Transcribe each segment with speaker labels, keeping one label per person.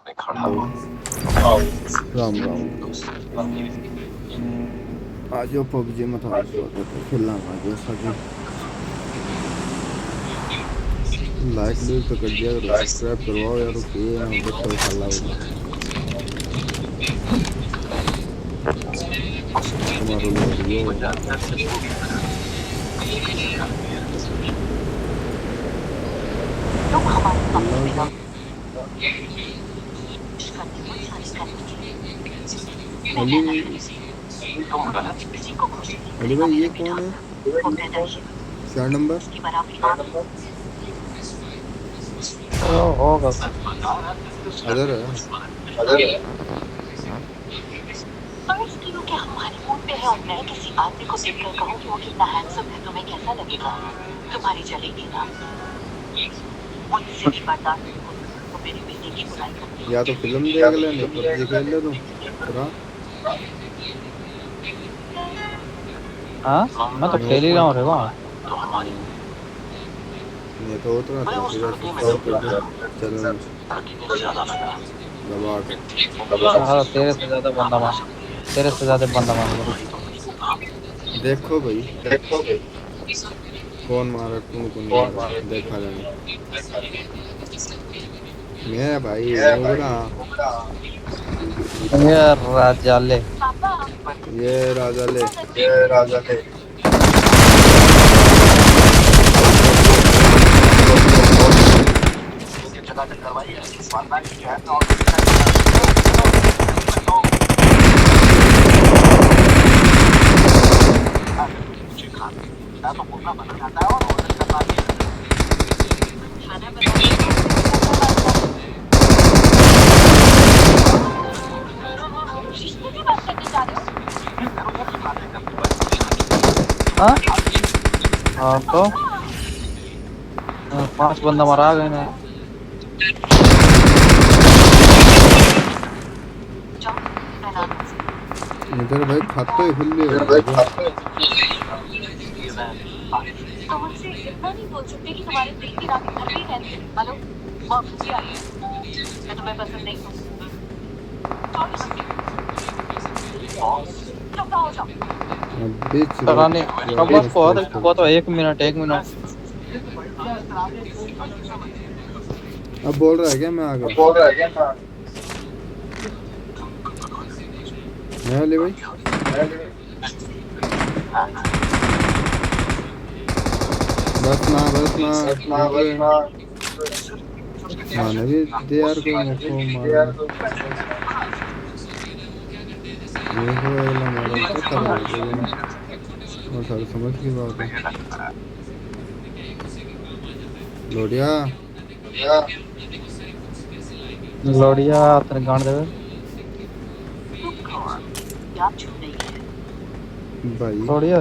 Speaker 1: आओ, राम राम। आज पबजी में था खेलना आज सके लाइक भी तो कर दिया करो, सब्सक्राइब करवाओ यार। ओके देखो साला तुम्हारो लोडियो
Speaker 2: तुम हमारे कंपनी में
Speaker 1: अली भाई ये कौन है? क्या नंबर?
Speaker 3: होगा
Speaker 1: अदर है।
Speaker 2: फर्ज करो कि हमारे मूड पे है और मैं किसी आदमी को देखकर कहूँ कि वो कितना हैंडसम है, तुम्हें कैसा लगेगा? तुम्हारी जलेगी ना। मुझसे भी बर्दाश्त नहीं होता तो मेरे बेटे की बुराई करती।
Speaker 1: या तो फिल्म देख ले, नहीं पबजी खेल ले तू पूरा।
Speaker 3: हाँ मैं तो खेल ही रहा हूँ रे वहाँ।
Speaker 1: ये तो उतना तो फिर सब्सक्राइब कर दे चैनल दबा के।
Speaker 3: हाँ तेरे से ज्यादा बंदा मार, तेरे से ज्यादा बंदा मार।
Speaker 1: देखो भाई कौन मारा कौन मारा देखा जाएगा। मैं भाई नुबड़ा
Speaker 3: ये राजाले
Speaker 1: ये राजा ले
Speaker 3: हाँ हाँ तो 5 बंदा मारा गए ना।
Speaker 1: इधर भाई खाते ही खुले हो
Speaker 2: तो मुझसे इतना नहीं बोल सकते कि तुम्हारे दिल की रात घर भी रहते। हेलो बहुत खुशी आई मैं तुम्हें पसंद नहीं हूँ। चुप हो जाओ।
Speaker 1: बीच
Speaker 3: पता नहीं कब बस को तो 1 मिनट
Speaker 1: अब बोल रहा है क्या? मैं आ गया। मैं ले भाई बस ना माने भी दे यार कोई मुझको मार ये हो अगला मारा तो खराब हो गया। और सारे समझ की बात है। लोडिया
Speaker 3: लोडिया तेरे गांड देवे
Speaker 1: भाई
Speaker 3: लोडिया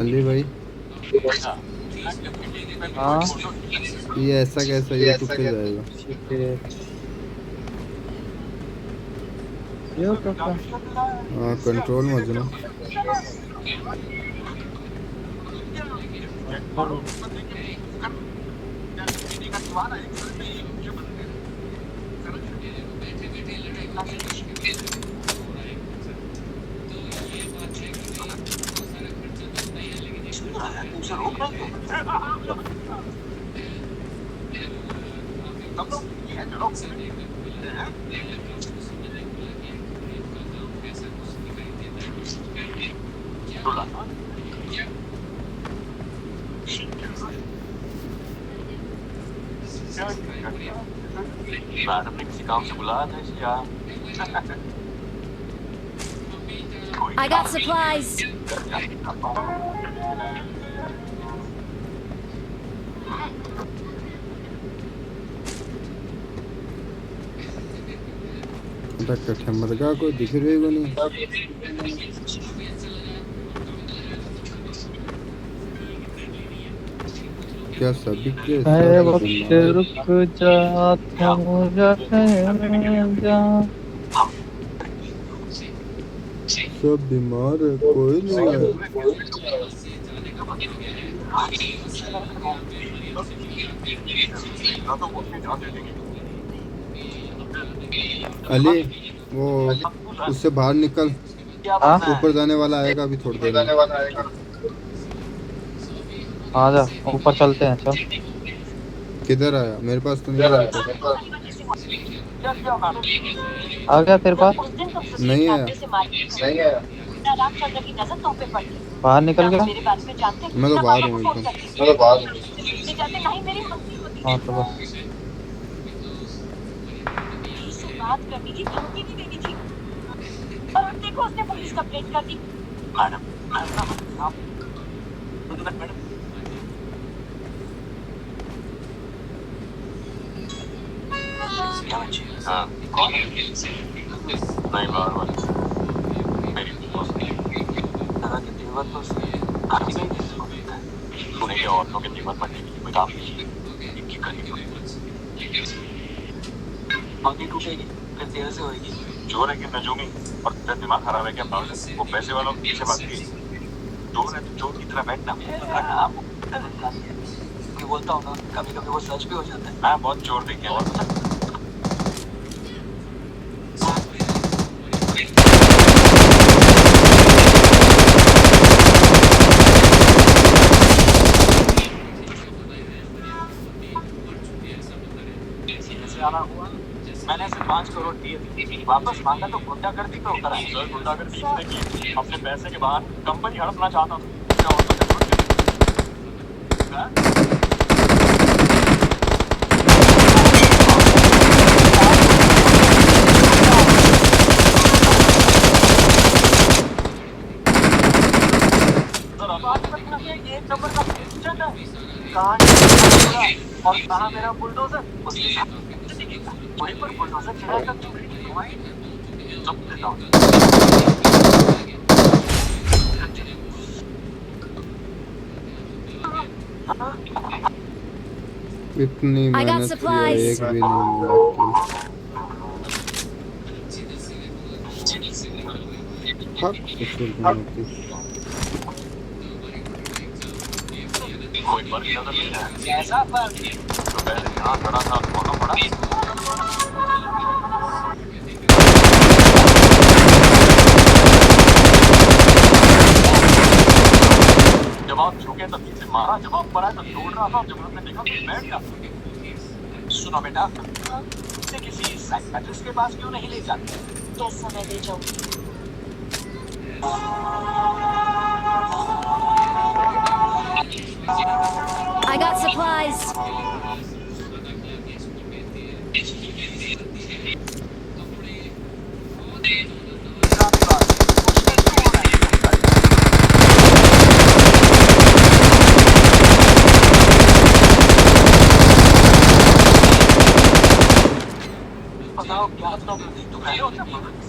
Speaker 1: अली भाई
Speaker 3: हाँ
Speaker 1: ये ऐसा कैसा यूट्यूब पे जाएगा?
Speaker 3: यो क्या
Speaker 1: हाँ कंट्रोल मजनू
Speaker 4: मैडम ने किसी काम से बुलाया था इसे यार।
Speaker 5: I got supplies.
Speaker 1: कट्ठे मरगा कोई दिख रही को नहीं। क्या सभी के
Speaker 3: वक्त रुक जा
Speaker 1: सब बीमार है कोई नहीं है। अली वो उससे बाहर निकल,
Speaker 3: हाँ
Speaker 1: ऊपर जाने वाला आएगा अभी थोड़ी देर में।
Speaker 3: आ जा, ऊपर चलते हैं, चल।
Speaker 1: किधर आया? मेरे पास तो नहीं आया अभी तक।
Speaker 3: आ गया तेरे पास?
Speaker 2: उस दिन तुम
Speaker 1: नहीं आया।
Speaker 2: रामचंद्र की नजर तुम पे पड़ी।
Speaker 3: बाहर निकल गया?
Speaker 2: मेरे बारे में जानते हो?
Speaker 1: मैं तो
Speaker 2: ना
Speaker 1: बाहर
Speaker 2: पापा
Speaker 1: हूँ
Speaker 2: को फोन
Speaker 1: एकदम।
Speaker 2: करती। नहीं जानते, नहीं मेरी मस्ती होती।
Speaker 3: हाँ तो बस।
Speaker 2: से बात करनी थी, धमकी नहीं देनी थी। और देखो उसने पुलिस कंप्लेंट कर दी।
Speaker 4: हाँ नहीं बार बार मेरी दोस्त दादा के तेवर तो काफी नहीं किसी को देता है। तूने क्या औरतों के तेवर बनने के लिए कोई काम नहीं किया? इनकी खरीद मंगी टूटेगी फिर तेरे से होगी। चोर है कि नजूमी और तेरा दिमाग खराब है क्या? पागल वो पैसे वालों के पीछे भागती है। चोर है तो चोर की तरह बैठना। मैं बोलता हूँ ना, कभी कभी वो सच भी हो जाता है। मैं बहुत चोर देखे हैं। आना हुआ, मैंने ऐसे 5 करोड़ दिए थे, वापस मांगा तो गुंडागर्दी पे उतर आया। सर गुंडागर्दी इसने की, अपने पैसे के बाहर कंपनी हड़पना चाहता था। क्या होता है? एक नंबर का कहाँ और कहाँ मेरा बुलडोजर? उसके साथ वहीं पर बुलडोजर चला कर चुकी सब देता हूँ।
Speaker 1: इतनी
Speaker 5: I got
Speaker 1: मेहनत किया,
Speaker 5: supplies.
Speaker 1: एक भी नहीं मिला।
Speaker 4: कोई फर्क नजर नहीं है। कैसा फर्क? तो पहले यहाँ खड़ा था दोनों पड़ा। जब आप झुके तब पीछे मारा, जब आप पड़ा तब दौड़ रहा था, जब आपने देखा तो बैठ गया। सुनो बेटा, इसे किसी साइकियाट्रिस्ट के पास क्यों नहीं ले जाते?
Speaker 2: किस समय ले जाऊँ?
Speaker 5: I got supplies.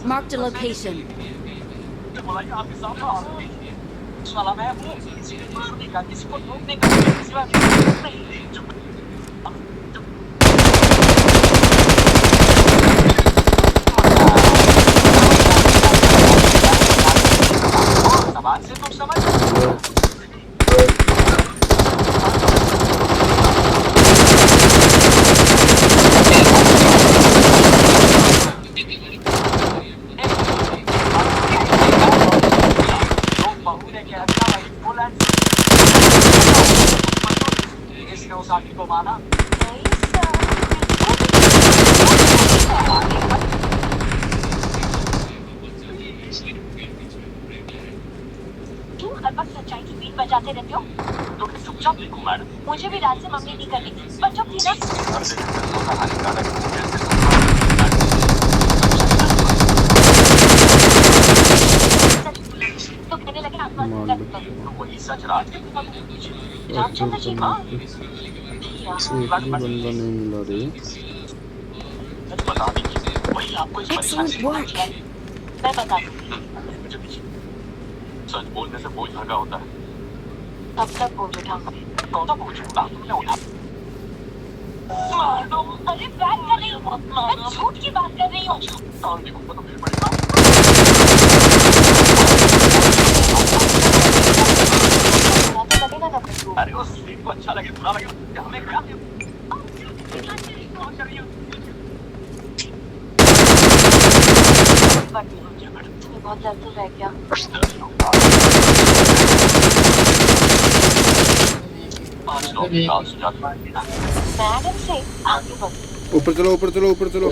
Speaker 5: Marked a location.
Speaker 4: आपके सामने साला मैं हूँ, मारने का, किसी को ठोकने का, किसी बात नहीं। समाज से तुम समझ को माना
Speaker 2: क्यों हर वक्त सच्चाई की बीट बजाते रहते हो?
Speaker 4: तो चुपचाप लिखो मैडम।
Speaker 2: मुझे भी रात से मम्मी नहीं करनी थी, पर चुप थी ना। तो कहने लगे आप
Speaker 4: वही सच रात के
Speaker 2: रामचंद्र जी। हाँ
Speaker 1: एक भी बंदा नहीं मिला रे।
Speaker 4: बता दीजिए, वही आपको इस परेशानी
Speaker 5: Excellent work.
Speaker 2: मैं बता दूँ।
Speaker 4: सच बोलने से बोझ हल्का होता है।
Speaker 2: तब तक बोझ उठाऊंगा।
Speaker 4: कौन सा बोझ तुमने उठा?
Speaker 2: अरे बात कर रही हूँ, मैं झूठ की बात कर रही हूँ।
Speaker 4: और देखो तो फिर पड़ेगा। अरे उस सीट को अच्छा लगे बुरा लगे हमें क्या
Speaker 2: तुम्हें बहुत दर्द तो रह गया। मैडम से आगे बढ़ो।
Speaker 1: ऊपर चलो ऊपर चलो ऊपर चलो।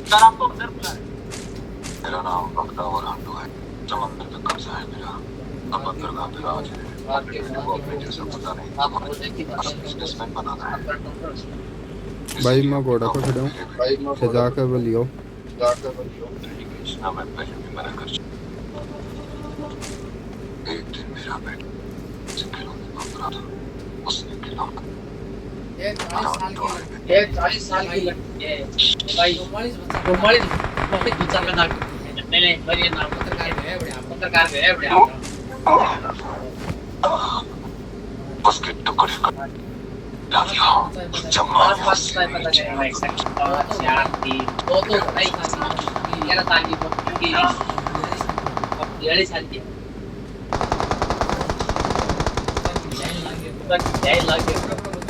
Speaker 4: सर आपको अंदर बुला रहे हैं। मेरा नाम बकरा और हांडू है। समंदर का कब्जा है मेरा। अब अंदर का राज है। वो अपने जैसा पता नहीं। बिजनेसमैन बनाना है।
Speaker 1: भाई मैं घोड़ा को खड़ा हूँ, सजा कर बलियो।
Speaker 4: मैं पहले भी मना कर चुका। एक दिन मेरा बेटा खिलौने को बना था। उसने खिलौना
Speaker 6: 40 साल की लड़की है भाई। 44 विचार में नाक मैंने बड़ी नाम पत्रकार है बड़े
Speaker 4: उसके टुकड़े को डालियो जमा
Speaker 6: पता चला भाई 4 3 2 तो भाई 11 साल की बच्ची 40 साल की लगे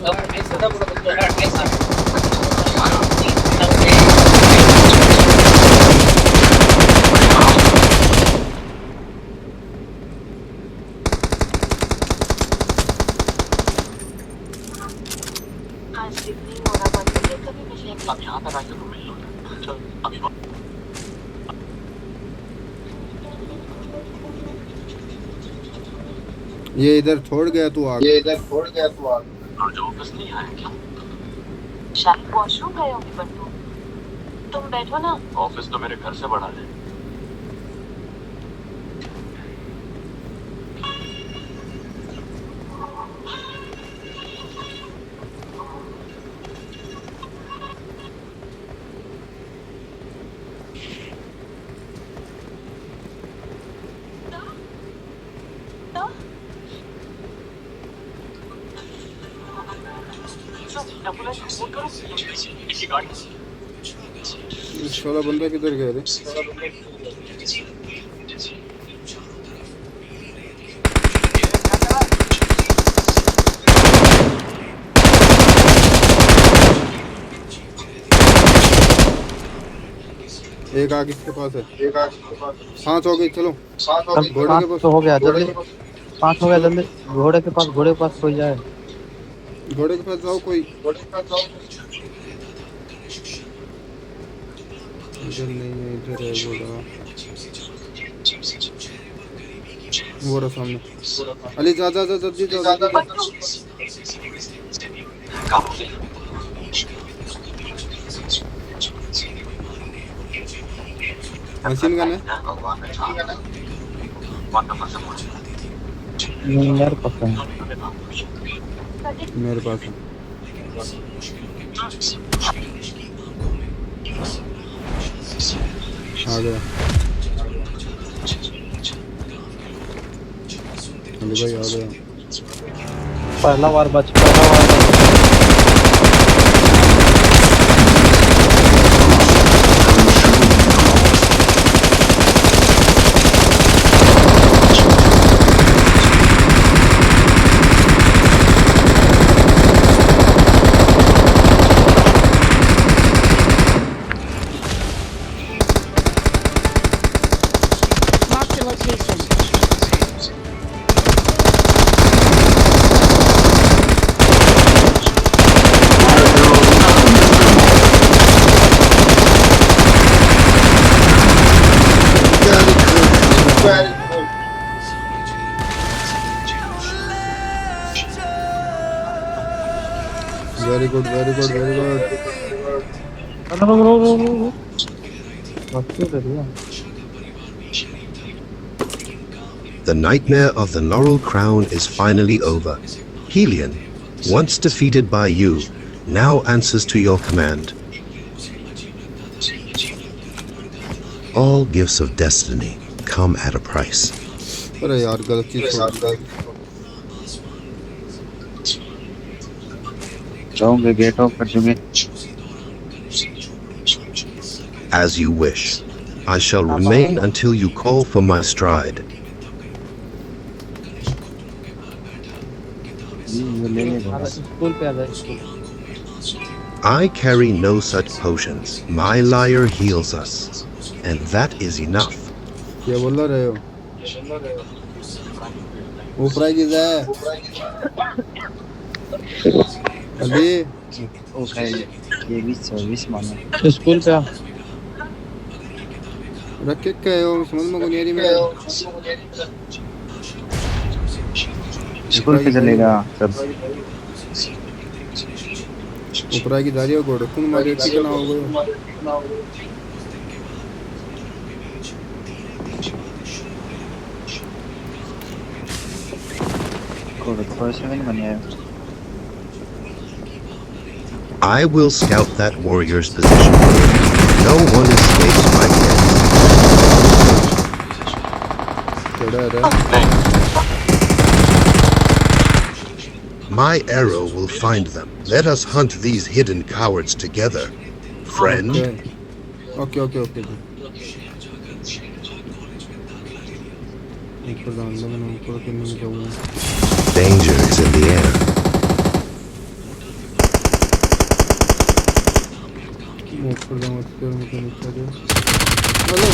Speaker 6: अब ऐसा तो बोलो कैसा
Speaker 2: आज जितनी हो रहा बंद कभी मिलेंगे।
Speaker 4: अब यहाँ पर आके तो मिल लो चल अभी
Speaker 1: ये इधर छोड़ गया तू आगे।
Speaker 4: और जो ऑफिस नहीं आया क्या?
Speaker 2: शायद वॉशरूम गए होंगे बंटू। तुम बैठो ना।
Speaker 4: ऑफिस तो मेरे घर से बड़ा है।
Speaker 1: साला बंदा किधर गया रे? एक आगे इसके पास है। 5 हो गई चलो। घोड़े के पास
Speaker 3: तो हो गया जल्दी 5 हो गया जल्दी। घोड़े के पास कोई जाए।
Speaker 1: घोड़े के पास जाओ कोई। इधर नहीं है, इधर है घोड़ा। वो रहा सामने। अली जा जा जा जल्दी जा। मशीन गन है
Speaker 3: यार पता है
Speaker 1: मेरे पास है। आ गया अली भाई आ गया।
Speaker 3: पहला बार बच
Speaker 5: Marked a location.
Speaker 1: Very good very good very good.
Speaker 7: The nightmare of the Laurel Crown is finally over. Helion, once defeated by you, now answers to your command. All gifts of destiny come at a price.
Speaker 1: अरे यार गलत चीज छोड़ दी।
Speaker 3: जाऊंगे gate of कर दूंगे।
Speaker 7: As you wish. I shall remain until you call for my stride.
Speaker 3: ये ले लेगा। School पे आ जाए school.
Speaker 7: I carry no such potions. My lyre heals us. And that is enough.
Speaker 1: क्या बोल रहे हो? ऊपर की जाए। अभी
Speaker 3: ओ खाई ये 20 मानो। तो स्कूल पे आ।
Speaker 1: रख के क्या हो? समझ में नहीं आ रही मेरे।
Speaker 3: स्कूल पे चलेगा सब।
Speaker 1: ऊपर की जा रही हो गोड़। तुम मारे कितना हो गए?
Speaker 7: I will scout that warrior's position. No one escapes my gaze. My arrow will find them. Let us hunt these hidden cowards together. Friend?
Speaker 1: Okay. ऊपर जान लो मैंने ऊपर के नहीं जाऊँगा।
Speaker 7: Danger is in the air.
Speaker 1: ऊपर जाऊँगा तो मुझे नीचे दे। हेलो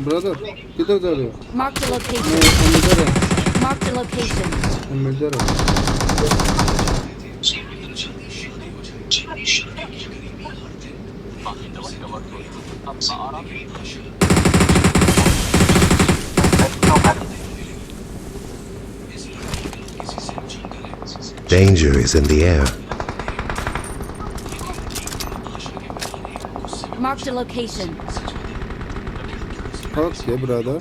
Speaker 1: ब्रदर किधर जा रहे हो?
Speaker 5: Marked a location.
Speaker 1: हम इधर हैं।
Speaker 5: Marked a location.
Speaker 1: हम इधर हैं।
Speaker 7: Danger is in the air.
Speaker 5: Marked a location.
Speaker 1: Okay, brother.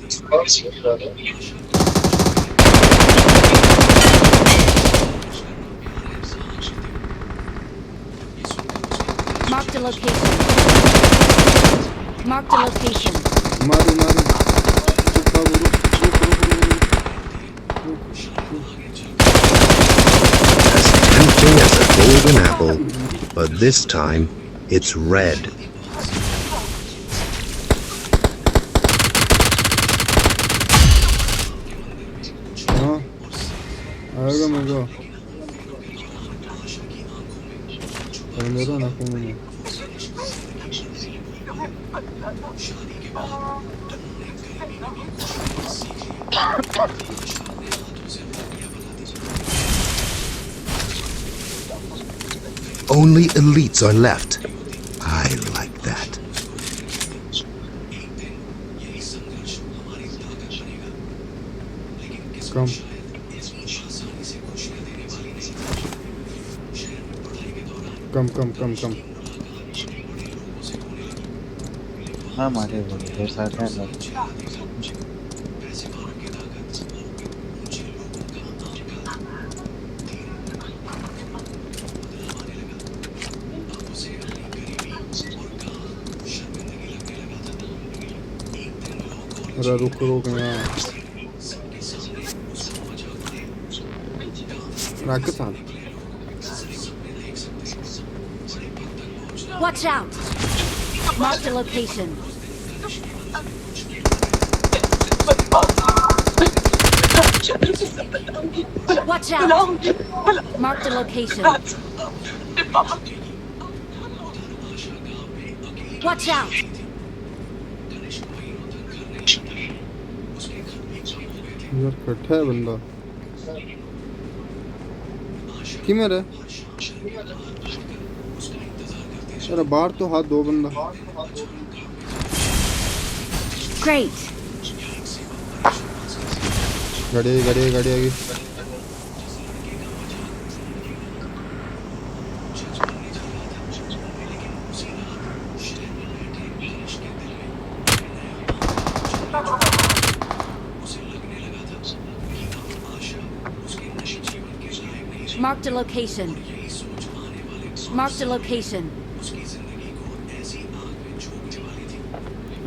Speaker 5: Marked a location. Marked a location.
Speaker 1: मारू
Speaker 7: As tempting as a golden apple, but this time it's red.
Speaker 1: हाँ आएगा मुझे मेरा ना कहीं
Speaker 7: Only elites are left. I like that.
Speaker 1: कम
Speaker 3: हाँ मारे वो ढेर सारे हैं लोग।
Speaker 1: अरे रुक यहाँ Pakistan
Speaker 5: Watch out! Marked a location. Watch out! Marked a location. Watch out!
Speaker 1: यार कट्ठा है बंदा कि मेरे अरे बाहर तो हाथ दो बंदा
Speaker 5: Great.
Speaker 1: गाड़ी आ गई
Speaker 5: Marked a location. Marked a location.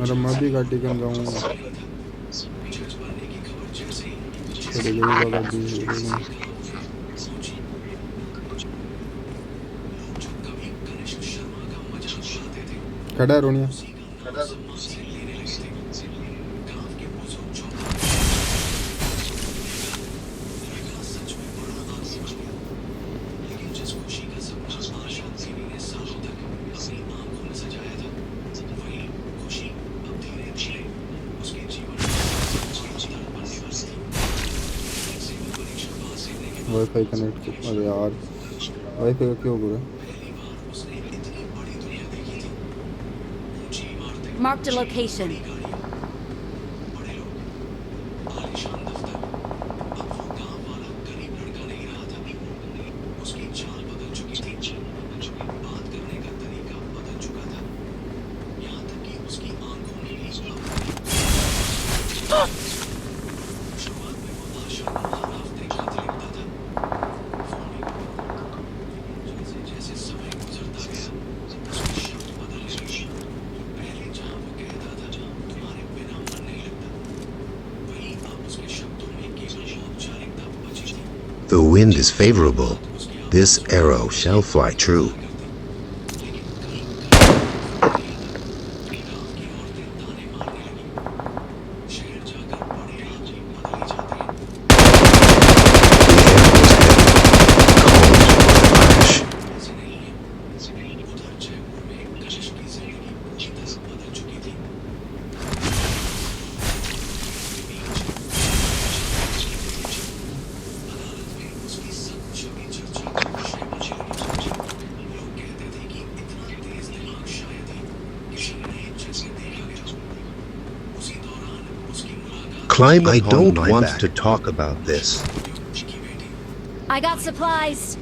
Speaker 1: अरे मैं भी गाड़ी कर जाऊंगा चले गई बगा दी खड़ा है रोनिया वाईफाई कनेक्ट अरे यार वाईफाई का क्यों बुरा
Speaker 5: Marked a location.
Speaker 7: The wind is favorable. This arrow shall fly true. Climb. I don't want to talk about this.
Speaker 5: I got supplies.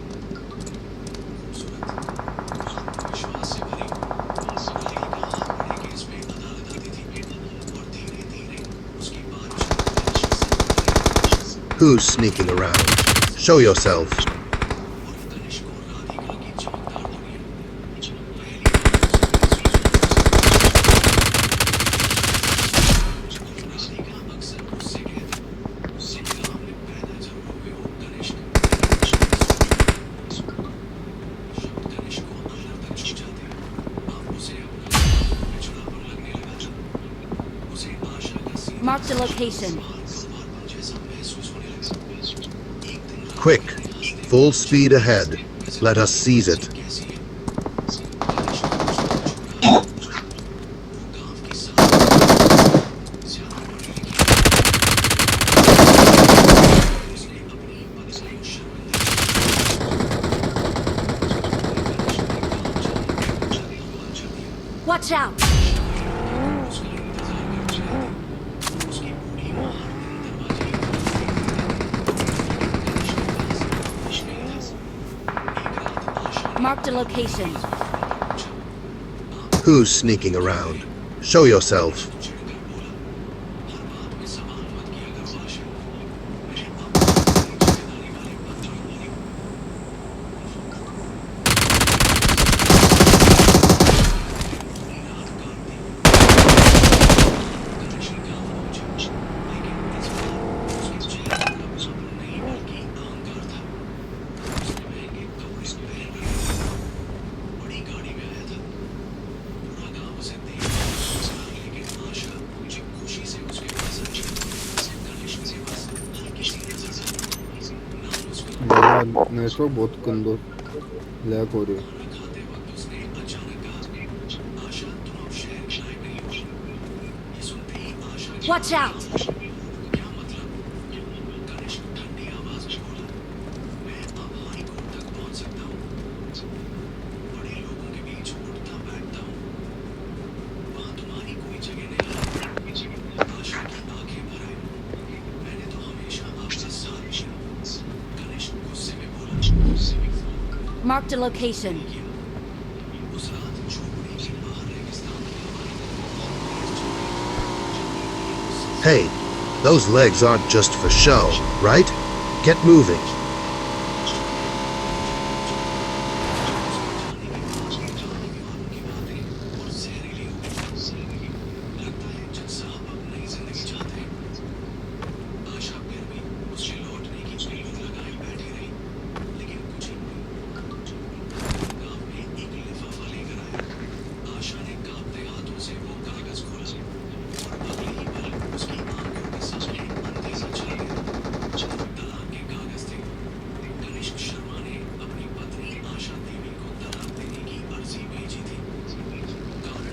Speaker 7: Who's sneaking around? Show yourself.
Speaker 5: Marked a location.
Speaker 7: Quick. Full speed ahead. Let us seize it.
Speaker 5: Watch out. Marked a location.
Speaker 7: Who's sneaking around? Show yourself.
Speaker 1: Network बहुत गंदा lag हो रही है
Speaker 5: Watch out. Marked a location.
Speaker 7: Hey, those legs aren't just for show, right? Get moving.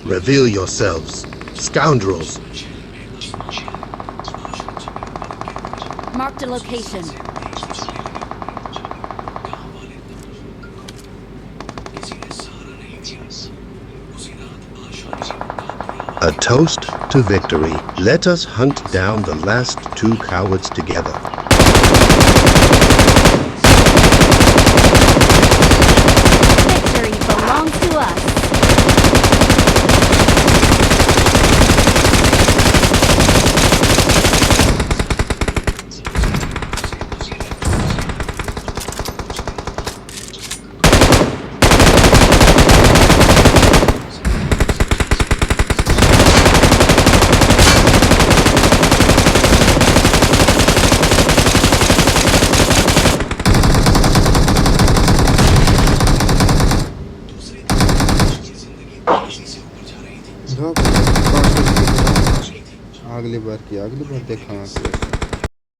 Speaker 7: Reveal yourselves, scoundrels.
Speaker 5: Marked a location.
Speaker 7: A toast to victory. Let us hunt down the last two cowards together.
Speaker 5: Victory belongs to us.
Speaker 1: अगली बार देखा